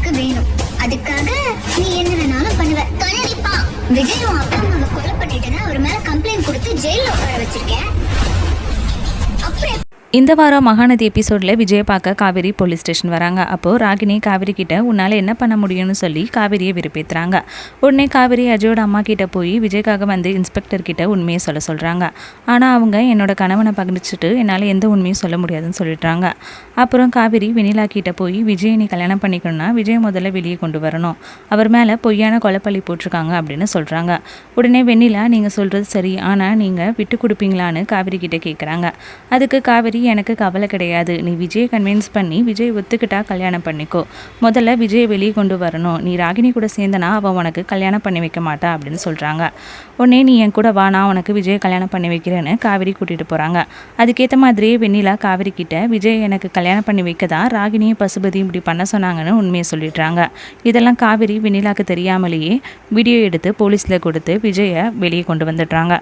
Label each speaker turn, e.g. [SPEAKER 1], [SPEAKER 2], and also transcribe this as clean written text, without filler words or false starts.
[SPEAKER 1] உனக்கு வேணும். அதுக்காக நீ என்ன வேணாலும் பண்ணுவ. கண்டிப்பா விஜயும் அப்பா அம்மாவை கொலை பண்ணிட்டேன்னு அவர் மேல கம்ப்ளைண்ட் கொடுத்து ஜெயில உட்கார வச்சிருக்கேன். அப்புறம்
[SPEAKER 2] இந்த வாரம் மகாநதி எபிசோடில் விஜயை பார்க்க காவேரி போலீஸ் ஸ்டேஷன் வராங்க. அப்போது ராகினி காவேரி கிட்ட உன்னால் என்ன பண்ண முடியும்னு சொல்லி காவேரியை விருப்பேற்றுறாங்க. உடனே காவேரி அஜயோட அம்மா கிட்ட போய் விஜய்க்காக வந்து இன்ஸ்பெக்டர் கிட்ட உண்மையை சொல்கிறாங்க. ஆனால் அவங்க என்னோட கணவனை பகிர்ந்துட்டு என்னால் எந்த உண்மையும் சொல்ல முடியாதுன்னு சொல்லிடுறாங்க. அப்புறம் காவேரி வெண்ணிலா கிட்ட போய் விஜயை நீ கல்யாணம் பண்ணிக்கணும்னா விஜய் முதல்ல வெளியே கொண்டு வரணும், அவர் மேலே பொய்யான கொலைப்பள்ளி போட்டிருக்காங்க அப்படின்னு சொல்கிறாங்க. உடனே வெண்ணிலா நீங்கள் சொல்கிறது சரி, ஆனால் நீங்கள் விட்டு கொடுப்பீங்களான்னு காவேரி கிட்ட கேட்குறாங்க. அதுக்கு காவேரி எனக்கு கவலை கிடையாது, நீ விஜயை கன்வின்ஸ் பண்ணி விஜய் ஒத்துக்கிட்டா கல்யாணம் பண்ணிக்கோ, முதல்ல விஜயை வெளியே கொண்டு வரணும், நீ ராகினி கூட சேர்ந்தனா அவன் உனக்கு கல்யாணம் பண்ணி வைக்க மாட்டா அப்படின்னு சொல்கிறாங்க. உடனே நீ என் கூட வா, நான் உனக்கு விஜயை கல்யாணம் பண்ணி வைக்கிறேன்னு காவேரி கூட்டிகிட்டு போகிறாங்க. அதுக்கேற்ற மாதிரியே வெண்ணிலா காவேரி கிட்ட விஜய் எனக்கு கல்யாணம் பண்ணி வைக்க தான் ராகினியும் பசுபதியும் இப்படி பண்ண சொன்னாங்கன்னு உண்மையை சொல்லிடுறாங்க. இதெல்லாம் காவேரி வெண்ணிலாவுக்கு தெரியாமலேயே வீடியோ எடுத்து போலீஸில் கொடுத்து விஜயை வெளியே கொண்டு வந்துடுறாங்க.